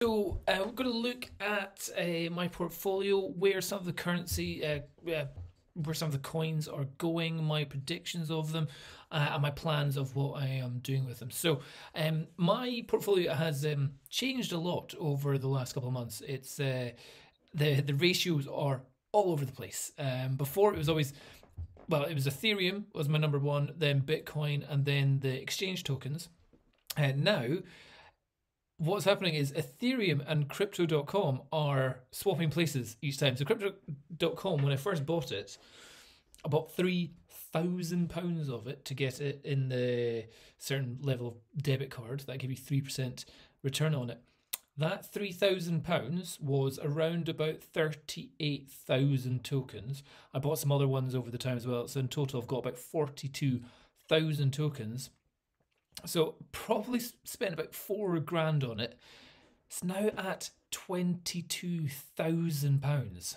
So we're going to look at my portfolio, where some of the currency, where some of the coins are going, my predictions of them, and my plans of what I am doing with them. So my portfolio has changed a lot over the last couple of months. It's the ratios are all over the place. Before it was always, well, it was Ethereum was my number one, then Bitcoin, and then the exchange tokens. And now what's happening is Ethereum and Crypto.com are swapping places each time. So Crypto.com, when I first bought it, I bought £3,000 of it to get it in the certain level of debit card that gave you 3% return on it. That £3,000 was around about 38,000 tokens. I bought some other ones over the time as well. So in total, I've got about 42,000 tokens. So probably spent about £4,000 on it. It's now at £22,000.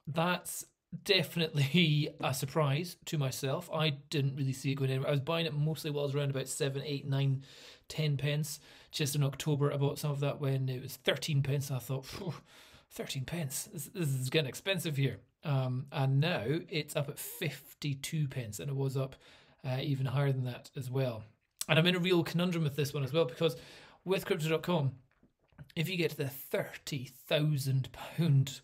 That's definitely a surprise to myself. I didn't really see it going anywhere. I was buying it mostly while I was around about 7, 8, 9, 10 pence. Just in October, I bought some of that when it was 13 pence. I thought, 13 pence. This is getting expensive here. And now it's up at 52 pence, and it was up even higher than that as well. And I'm in a real conundrum with this one as well, because with Crypto.com, if you get to the £30,000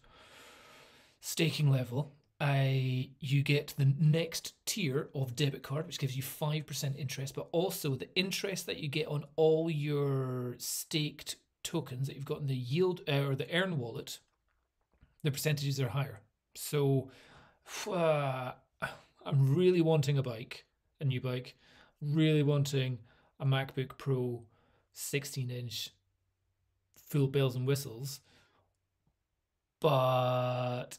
staking level, you get the next tier of debit card, which gives you 5% interest, but also the interest that you get on all your staked tokens that you've got in the yield or the earn wallet, the percentages are higher. So I'm really wanting a new bike, really wanting a MacBook Pro 16-inch full bells and whistles, but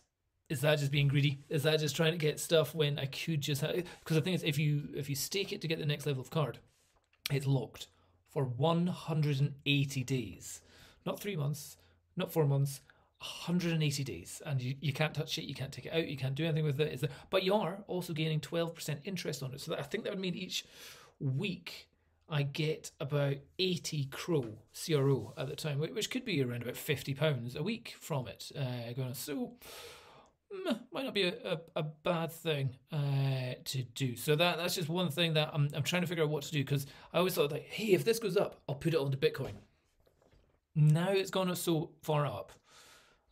is that just being greedy? Is that just trying to get stuff when I could just have? Because the thing is, if you stake it to get the next level of card, it's locked for 180 days, not 3 months, not 4 months, 180 days, and you can't touch it, you can't take it out, you can't do anything with it. But you are also gaining 12% interest on it. So I think that would mean each week I get about 80 CRO at the time, which could be around about £50 a week from it going on. So might not be a bad thing to do. So that's just one thing that I'm trying to figure out what to do, because I always thought, like, hey, if this goes up, I'll put it onto Bitcoin. Now it's gone so far up,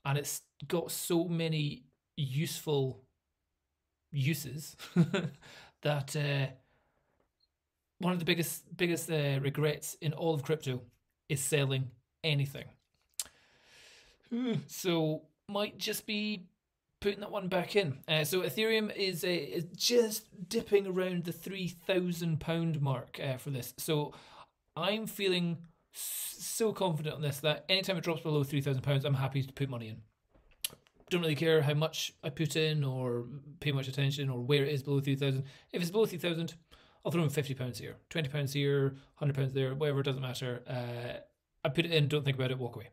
and it's got so many useful uses that one of the biggest regrets in all of crypto is selling anything. So might just be putting that one back in. So Ethereum is just dipping around the £3,000 mark for this. So I'm feeling so confident on this that anytime it drops below £3,000, I'm happy to put money in. Don't really care how much I put in or pay much attention or where it is below 3,000. If it's below 3,000, I'll throw in £50 here, £20 here, £100 there, whatever, it doesn't matter. I put it in, don't think about it, walk away.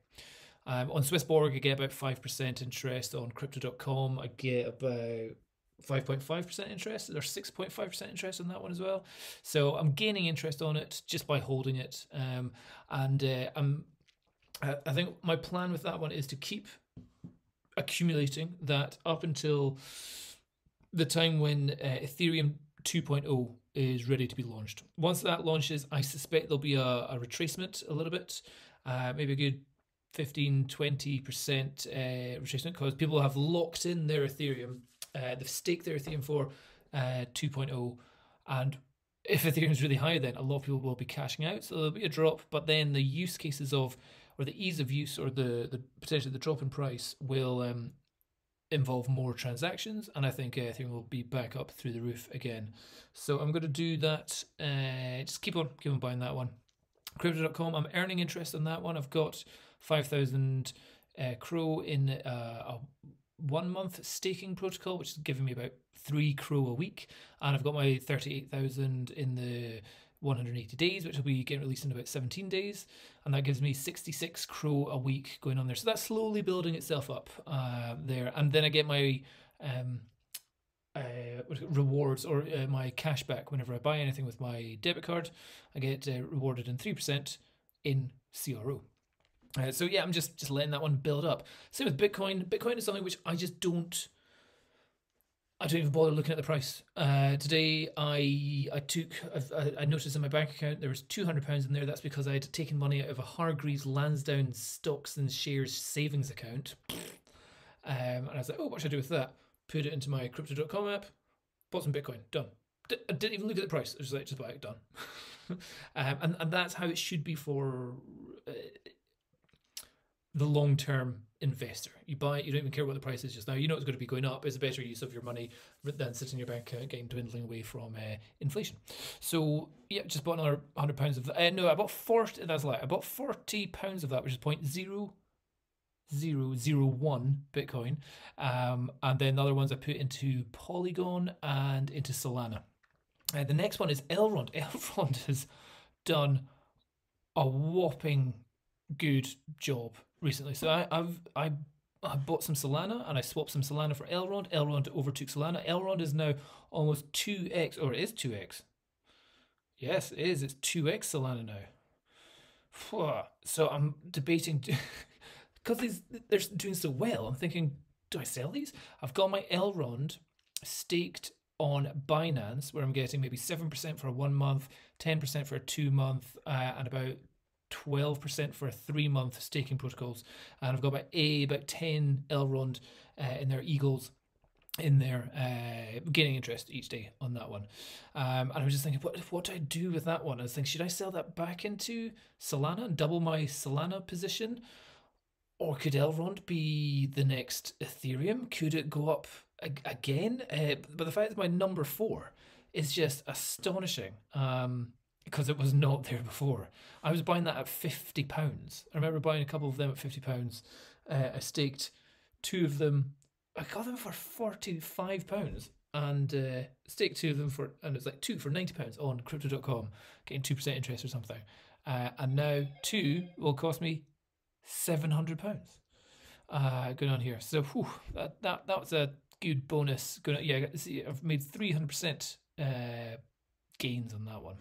On Swissborg, I get about 5% interest. On Crypto.com, I get about 5.5% interest, or 6.5% interest on that one as well. So I'm gaining interest on it just by holding it. I think my plan with that one is to keep accumulating that up until the time when Ethereum 2.0 is ready to be launched. Once that launches, I suspect there'll be a retracement a little bit, maybe a good 15-20% retracement, because people have locked in their Ethereum, they've staked their Ethereum for 2.0, and if Ethereum is really high, then a lot of people will be cashing out, so there'll be a drop. But then the use cases of, or the ease of use, or the potentially the drop in price will involve more transactions, and I think Ethereum will be back up through the roof again. So I'm going to do that. Just keep on buying that one. Crypto.com, I'm earning interest on that one. I've got 5,000 CRO in a 1 month staking protocol, which is giving me about 3 CRO a week, and I've got my 38,000 in the 180 days, which will be getting released in about 17 days, and that gives me 66 CRO a week going on there. So that's slowly building itself up there, and then I get my rewards, or my cash back whenever I buy anything with my debit card. I get rewarded in 3% in CRO. So yeah, I'm just letting that one build up. Same with Bitcoin. Bitcoin is something which I don't even bother looking at the price. Today I noticed in my bank account there was £200 in there. That's because I had taken money out of a Hargreaves Lansdowne stocks and shares savings account. And I was like, oh, what should I do with that? Put it into my crypto.com app, bought some Bitcoin, done. I didn't even look at the price. I was like, just buy it, done. And that's how it should be for the long-term investor. You buy it, you don't even care what the price is just now. You know it's going to be going up. It's a better use of your money than sitting in your bank account getting dwindling away from inflation. So yeah, just bought another £100 of that. No, I bought 40. That's a lie. I bought £40 of that, which is 0.0001 Bitcoin. And then the other ones I put into Polygon and into Solana. The next one is Elrond. Elrond has done a whopping good job recently. So I bought some Solana and I swapped some Solana for Elrond. Elrond overtook Solana. Elrond is now almost 2x, or it is 2x. Yes, it is. It's 2x Solana now. So I'm debating, because they're doing so well, I'm thinking, do I sell these? I've got my Elrond staked on Binance, where I'm getting maybe 7% for a 1 month, 10% for a 2 month, and about 12% for a 3 month staking protocols. And I've got about 10 Elrond in their Eagles in there, gaining interest each day on that one. And I was just thinking, what do I do with that one? I was thinking, should I sell that back into Solana and double my Solana position? Or could Elrond be the next Ethereum? Could it go up again? But the fact that my number 4 is just astonishing, because it was not there before. I was buying that at £50. I remember buying a couple of them at £50. I staked 2 of them. I got them for £45 and staked 2 of them and it's like 2 for £90 on crypto.com, getting 2% interest or something. And now 2 will cost me £700 going on here. So that was a good bonus. See, I've made 300% gains on that one.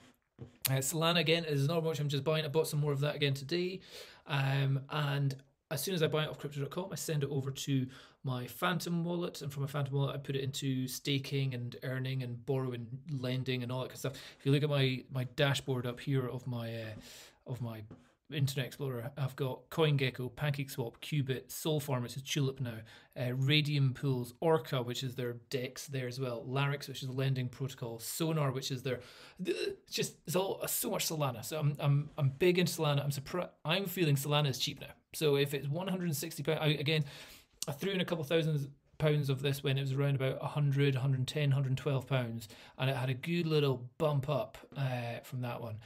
Solana again is another one which I'm just buying. I bought some more of that again today, and as soon as I buy it off crypto.com, I send it over to my Phantom wallet, and from my Phantom wallet I put it into staking and earning and borrowing, lending and all that kind of stuff. If you look at my dashboard up here of my Internet Explorer, I've got CoinGecko, PancakeSwap, Qubit, Solfarm, which is Tulip now, Radium Pools, Orca, which is their DEX there as well, Larix, which is a lending protocol, Sonar, which is it's all so much Solana. So I'm big into Solana. I'm surprised. I'm feeling Solana is cheap now. So if it's £160, I threw in a couple £1,000 of this when it was around about 100, 110, 112 pounds, and it had a good little bump up from that one.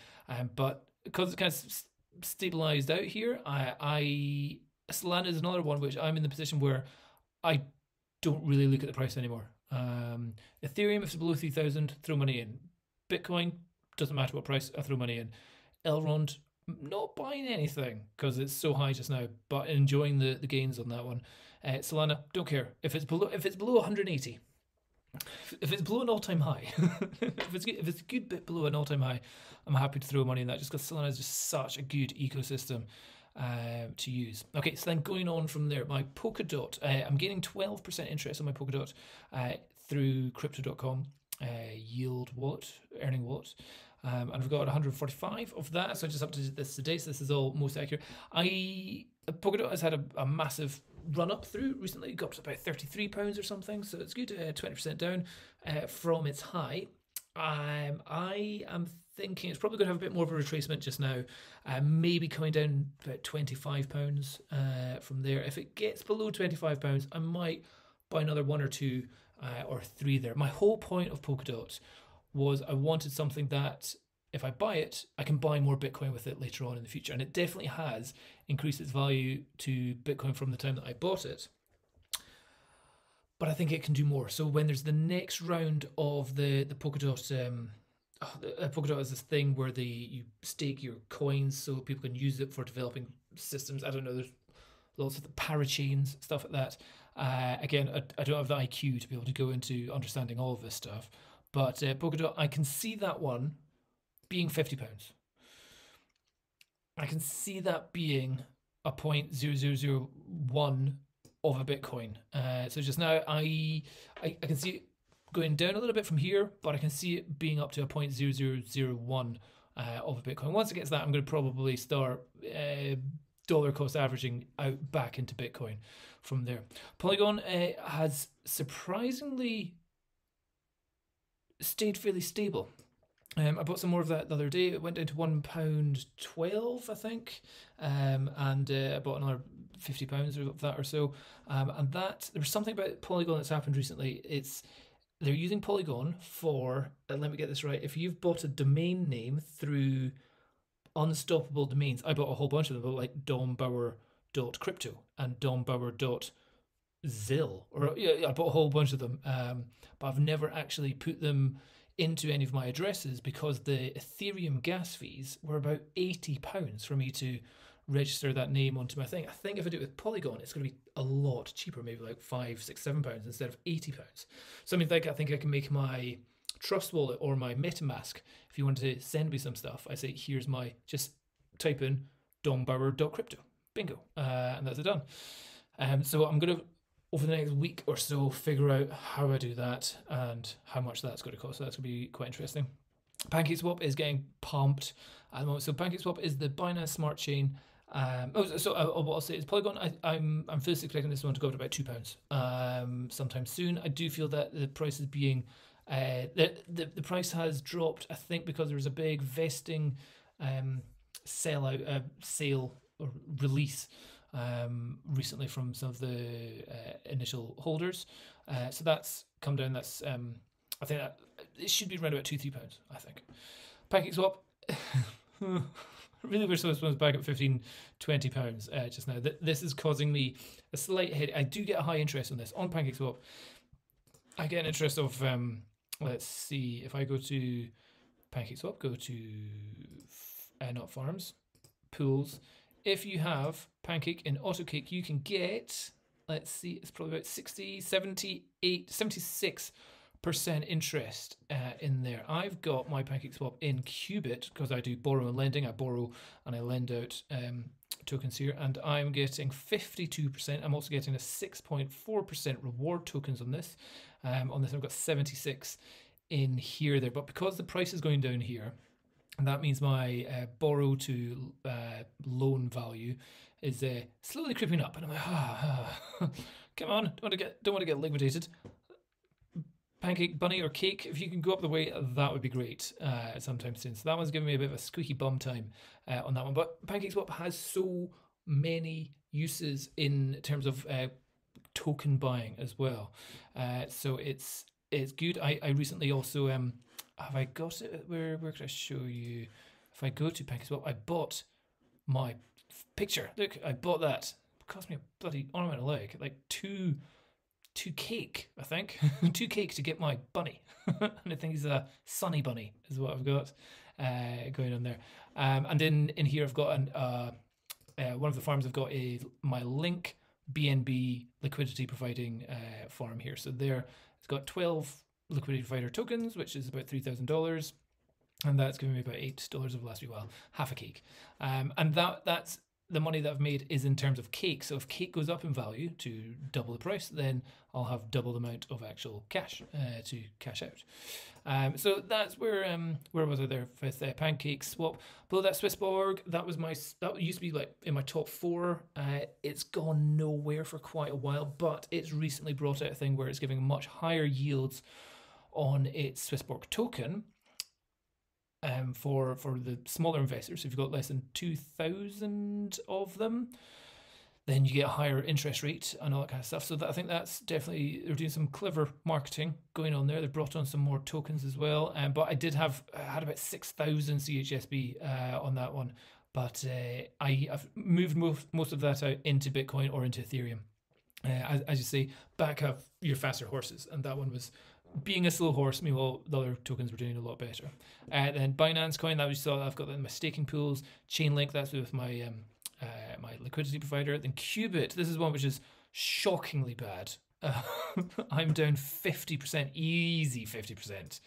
But because it's kind of stabilized out here, Solana is another one which I'm in the position where I don't really look at the price anymore. Ethereum, if it's below 3,000, throw money in. Bitcoin, doesn't matter what price, I throw money in. Elrond, not buying anything because it's so high just now, but enjoying the gains on that one. Solana, don't care if it's below 180. If it's below an all-time high, if it's a good bit below an all-time high, I'm happy to throw money in that, just because Solana is just such a good ecosystem to use. Okay, so then going on from there, my Polkadot, I'm gaining 12% interest on my Polkadot through crypto.com yield wallet, earning wallet. And I've got 145 of that, so I just updated this today, so this is all most accurate. Polkadot has had a massive run up through recently. It got up to about £33 or something, so it's good, 20% down from its high. I am thinking it's probably going to have a bit more of a retracement just now, maybe coming down about £25 from there. If it gets below £25, I might buy another 1 or 2 or 3 there. My whole point of Polkadot was I wanted something that if I buy it, I can buy more Bitcoin with it later on in the future. And it definitely has increased its value to Bitcoin from the time that I bought it. But I think it can do more. So when there's the next round of the Polkadot, Polkadot is this thing where you stake your coins so people can use it for developing systems. I don't know, there's lots of the parachains, stuff like that. Again, I don't have the IQ to be able to go into understanding all of this stuff. But Polkadot, I can see that one being £50. I can see that being a 0.0001 of a Bitcoin. So just now I can see it going down a little bit from here, but I can see it being up to a 0.0001 of a Bitcoin. Once it gets that, I'm going to probably start dollar cost averaging out back into Bitcoin from there. Polygon has surprisingly stayed fairly stable. I bought some more of that the other day. It went down to £1.12, I think, and I bought another £50 of that or so. And that there was something about Polygon that's happened recently. They're using Polygon for, let me get this right, if you've bought a domain name through Unstoppable Domains, I bought a whole bunch of them, like dombauer.crypto and dombauer.zil, or yeah, I bought a whole bunch of them, but I've never actually put them into any of my addresses because the Ethereum gas fees were about £80 for me to register that name onto my thing. I think if I do it with Polygon, it's going to be a lot cheaper, maybe like £5, £6, £7 instead of £80. So I think I can make my Trust Wallet or my MetaMask. If you want to send me some stuff, I say, here's my, just type in dombauer.crypto. Bingo. And that's it done. So I'm going to, over the next week or so, figure out how I do that and how much that's going to cost. So that's going to be quite interesting. PancakeSwap is getting pumped at the moment. So PancakeSwap is the Binance Smart Chain. What I'll say is Polygon. I'm fully expecting this one to go up to about £2 sometime soon. I do feel that the price is being the price has dropped. I think because there was a big vesting sale or release recently from some of the initial holders. So that's come down. That's I think that it should be around about £2-3. I think PancakeSwap. Really wish this one's back at £15-20 just now. This is causing me a slight headache. I do get a high interest on this. On PancakeSwap, I get an interest of, let's see, if I go to PancakeSwap, go to, not farms, pools. If you have Pancake and AutoCake, you can get, let's see, it's probably about 60, 78, 76% interest in there. I've got my PancakeSwap in Qubit because I do borrow and lending. I borrow and I lend out tokens here, and I'm getting 52%. I'm also getting a 6.4% reward tokens on this. I've got 76 in here there, but because the price is going down here, and that means my borrow to loan value is slowly creeping up, and I'm like, come on, don't want to get liquidated. Pancake Bunny or Cake, if you can go up the way, that would be great sometime soon. So that one's giving me a bit of a squeaky bum time on that one. But PancakeSwap has so many uses in terms of token buying as well. So it's good. I recently also have I got it? Where could I show you? If I go to PancakeSwap, I bought my picture. Look, I bought that. It cost me a bloody ornamental leg, like two cake, I think. 2 cake to get my bunny. And I think he's a sunny bunny is what I've got going on there. And in here I've got one of the farms. I've got my Link BNB liquidity providing farm here. So there it's got 12 liquidity provider tokens, which is about $3,000. And that's giving me about $8 of last wee while, half a cake. And that's the money that I've made is in terms of cake. So if cake goes up in value to double the price, then I'll have double the amount of actual cash to cash out. So that's where was I there with PancakeSwap? Below that, Swissborg, that used to be like in my top 4. It's gone nowhere for quite a while, but it's recently brought out a thing where it's giving much higher yields on its Swissborg token. For the smaller investors, if you've got less than 2,000 of them, then you get a higher interest rate and all that kind of stuff. So I think that's definitely, they're doing some clever marketing going on there. They've brought on some more tokens as well. But I had about 6,000 CHSB on that one. But I've moved most of that out into Bitcoin or into Ethereum. As you say, back up your faster horses, and that one was being a slow horse. Meanwhile, the other tokens were doing a lot better. Then Binance Coin, that we saw, I've got that in my staking pools. Chainlink, that's with my my liquidity provider. Then Qubit, this is one which is shockingly bad. I'm down 50%, easy 50%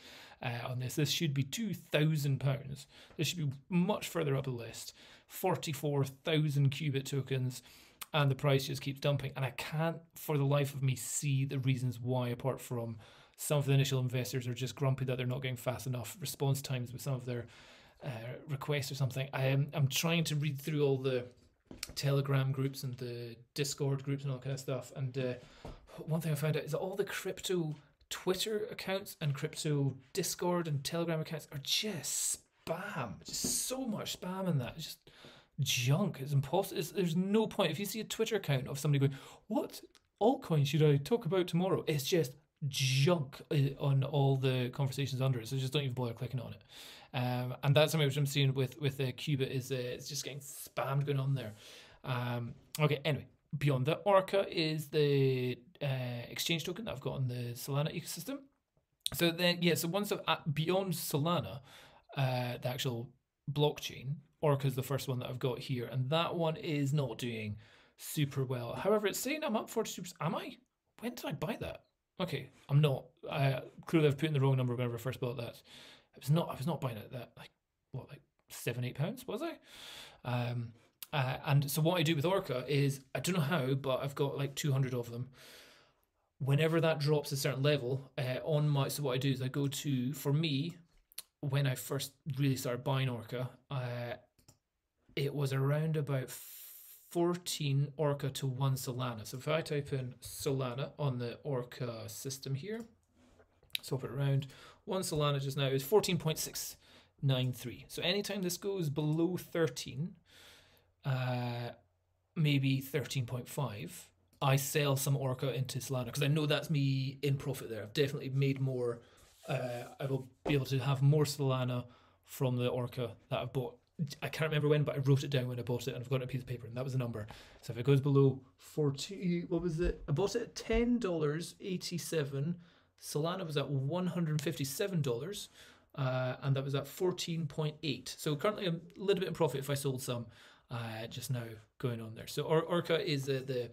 on this. This should be £2,000. This should be much further up the list. 44,000 Qubit tokens, and the price just keeps dumping. And I can't, for the life of me, see the reasons why, apart from some of the initial investors are just grumpy that they're not getting fast enough response times with some of their requests or something. I'm trying to read through all the Telegram groups and the Discord groups and all that kind of stuff. And one thing I found out is that all the crypto Twitter accounts and crypto Discord and Telegram accounts are just spam. Just so much spam in that. It's just junk. It's impossible. There's no point. If you see a Twitter account of somebody going, "What altcoin should I talk about tomorrow?" It's just junk on all the conversations under it. So just don't even bother clicking on it. And that's something which I'm seeing with Qubit is it's just getting spammed going on there. Okay, anyway, beyond that, Orca is the exchange token that I've got on the Solana ecosystem. So then, yeah, so once beyond Solana, the actual blockchain, Orca is the first one that I've got here, and that one is not doing super well. However, it's saying I'm up 42%. Am I? When did I buy that? Okay, I'm not. Clearly, I've put in the wrong number whenever I first bought that. I was not buying it that like £7-8 was I? And so what I do with Orca is, I don't know how, but I've got like 200 of them. Whenever that drops a certain level so what I do is I go to, for me, when I first really started buying Orca, it was around about 14 Orca to 1 Solana. So if I type in Solana on the Orca system here, swap it around, 1 Solana just now is 14.693. So anytime this goes below 13, maybe 13.5, I sell some Orca into Solana because I know that's me in profit there. I've definitely made more. I will be able to have more Solana from the Orca that I've bought. I can't remember when, but I wrote it down when I bought it, and I've got it on a piece of paper, and that was the number. So if it goes below 40, what was it? I bought it at $10.87. Solana was at $157, and that was at 14.8. So currently I'm a little bit in profit if I sold some just now going on there. So Orca is the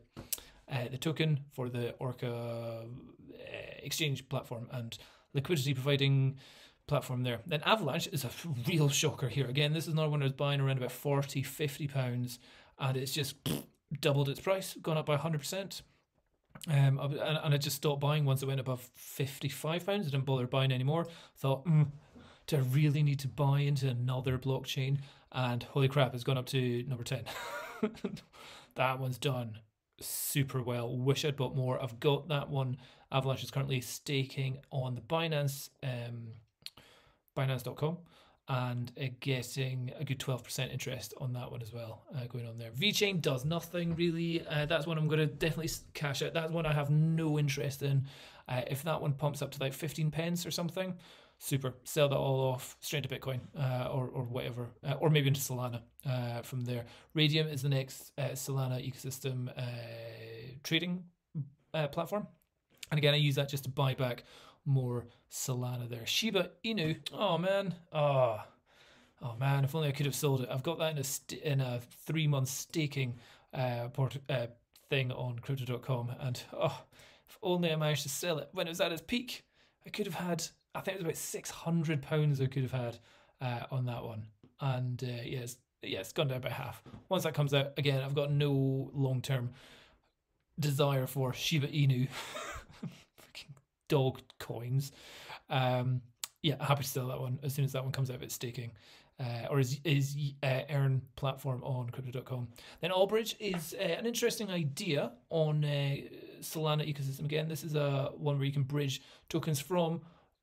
token for the Orca exchange platform and liquidity providing platform there. Then Avalanche is a real shocker here. Again, this is another one I was buying around about £40-50, and it's just doubled its price, gone up by 100%. And I just stopped buying once it went above £55. I didn't bother buying anymore. Thought, do I really need to buy into another blockchain? And holy crap, it's gone up to number 10. That one's done super well. Wish I'd bought more. I've got that one. Avalanche is currently staking on the Binance, Binance.com, and getting a good 12% interest on that one as well, going on there. VeChain does nothing really. That's one I'm going to definitely cash out. That's one I have no interest in. If that one pumps up to like 15 pence or something, super. Sell that all off straight to Bitcoin or whatever, or maybe into Solana from there. Radium is the next Solana ecosystem trading platform. And again, I use that just to buy back more Solana there. Shiba Inu, oh man, if only I could have sold it. I've got that in a 3-month staking thing on crypto.com, and if only I managed to sell it when it was at its peak. I could have had, I think it was about £600 I could have had on that one, and it's gone down by half. Once that comes out, again, I've got no long-term desire for Shiba Inu. Dog coins. Happy to sell that one as soon as that one comes out of its staking or is earn platform on crypto.com. Then Albridge is an interesting idea on Solana ecosystem. Again, this is one where you can bridge tokens from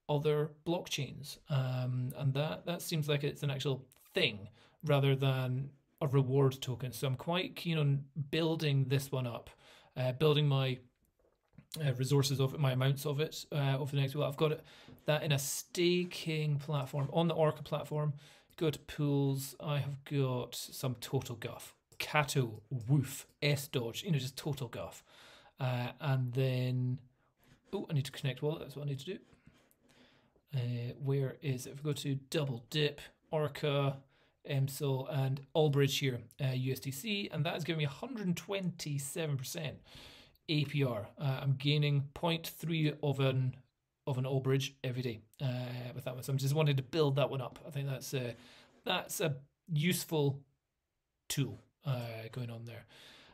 other blockchains, and that seems like it's an actual thing rather than a reward token. So I'm quite keen on building this one up, building my resources of it, my amounts of it over the next while. I've got that in a staking platform on the Orca platform. Go to pools. I have got some total guff, Cato, Woof, S-Dodge, just total guff. And then, I need to connect wallet. That's what I need to do. Where is it? If we go to double dip, Orca, MSOL, and Albridge here, USDc, and that is giving me 127%. APR. I'm gaining 0.3 of an Albridge every day with that one. So I'm just wanting to build that one up. I think that's a useful tool going on there.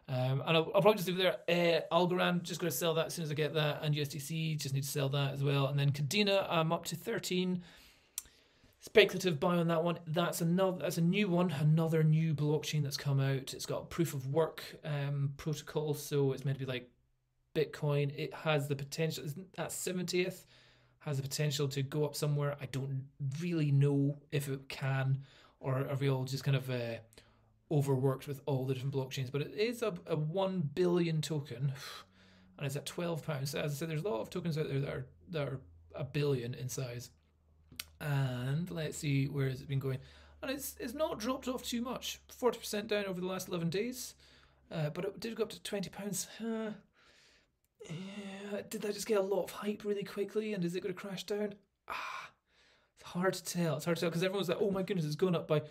And I'll probably just leave it there. Algorand, just going to sell that as soon as I get that, and USDC, just need to sell that as well. And then Cadena, I'm up to 13. Speculative buy on that one. That's a new one, another new blockchain that's come out. It's got a proof of work protocol, so it's meant to be like Bitcoin. It has the potential, at 70th, has the potential to go up somewhere. I don't really know if it can, or are we all just kind of overworked with all the different blockchains. But it is a 1 billion token, and it's at £12. So as I said, there's a lot of tokens out there that are a billion in size. And let's see, where has it been going? And it's not dropped off too much. 40% down over the last 11 days. But it did go up to £20. Did that just get a lot of hype really quickly? And is it going to crash down? It's hard to tell. It's hard to tell because everyone's like, oh my goodness, it's gone up by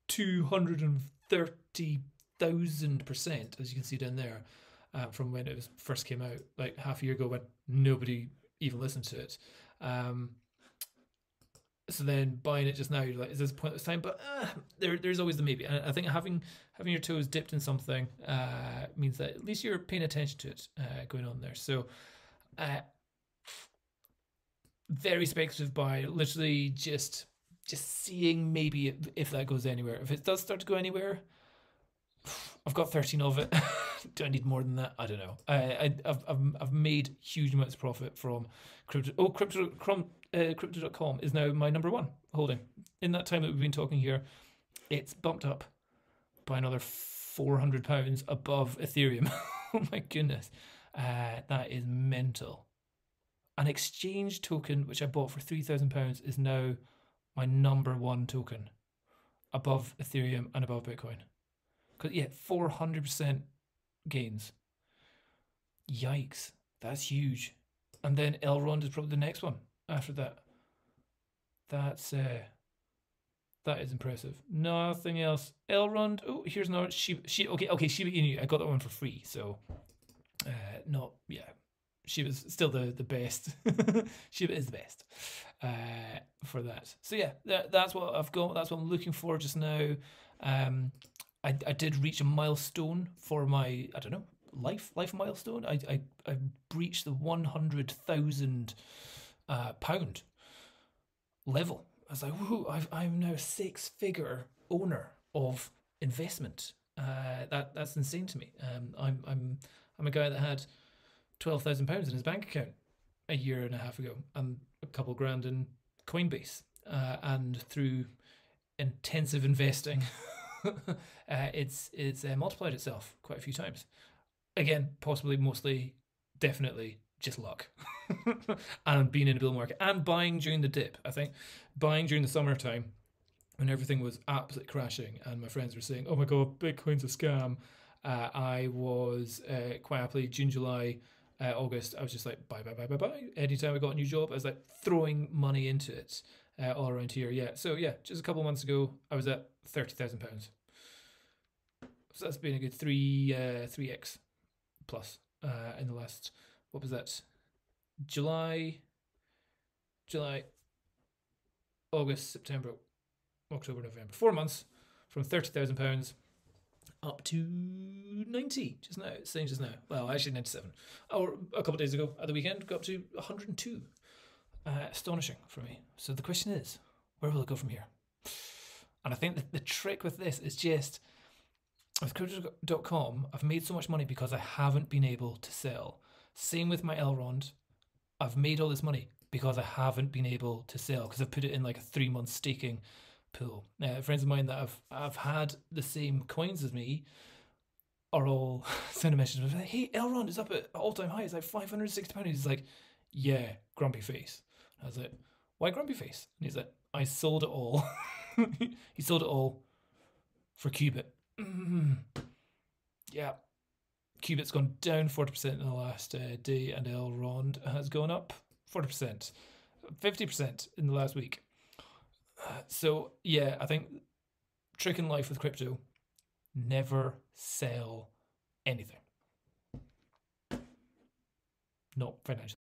230,000%, as you can see down there, from when it first came out, like half a year ago when nobody even listened to it. So then buying it just now, you're like, is this a pointless time? But there's always the maybe. And I think having your toes dipped in something means that at least you're paying attention to it going on there. So very speculative buy, literally just seeing maybe if that goes anywhere. If it does start to go anywhere, I've got 13 of it. Do I need more than that? I don't know. I've made huge amounts of profit from crypto. Crypto.com is now my number one holding. In that time that we've been talking here, it's bumped up by another £400 above Ethereum. Oh my goodness. That is mental. An exchange token, which I bought for £3,000, is now my number one token above Ethereum and above Bitcoin. Because, yeah, 400% gains. Yikes. That's huge. And then Elrond is probably the next one after that. That is impressive. Nothing else. Elrond. Oh, here's another Shiba. Okay, Shiba Inu. I got that one for free. So, Shiba's still the best. Shiba is the best for that. So yeah, that's what I've got. That's what I'm looking for just now. I did reach a milestone for my, I don't know, life milestone. I breached the £100,000 pound level. I was like, woohoo! I'm now a 6-figure owner of investment. That's insane to me. I'm a guy that had £12,000 in his bank account a year and a half ago, and a couple grand in Coinbase, and through intensive investing, it's multiplied itself quite a few times. Again, possibly, mostly, definitely just luck. And being in a bull market and buying during the dip. I think buying during the summertime when everything was absolutely crashing and my friends were saying, oh my god, Bitcoin's a scam. I was quite happily June, July, August, I was just like buy. Anytime I got a new job, I was like throwing money into it all around here. Yeah, so yeah, just a couple of months ago I was at £30,000. So that's been a good 3x plus in the last, what was that, July, August, September, October, November, 4 months, from £30,000 up to 90 just now. It's saying just now. Well, actually 97. Or a couple of days ago at the weekend, got up to 102. Astonishing for me. So the question is, where will it go from here? And I think that the trick with this is just, with crypto.com, I've made so much money because I haven't been able to sell. Same with my Elrond. I've made all this money because I haven't been able to sell, because I've put it in like a 3-month staking pool. Friends of mine that have had the same coins as me are all sending messages like, hey, Elrond is up at all-time high. It's like £560. He's like, yeah, grumpy face. I was like, why grumpy face? And he's like, I sold it all. He sold it all for Qubit. Yeah. Qubit's gone down 40% in the last day, and Elrond has gone up 40%, 50% in the last week. So yeah, I think trick in life with crypto, never sell anything. Not financially.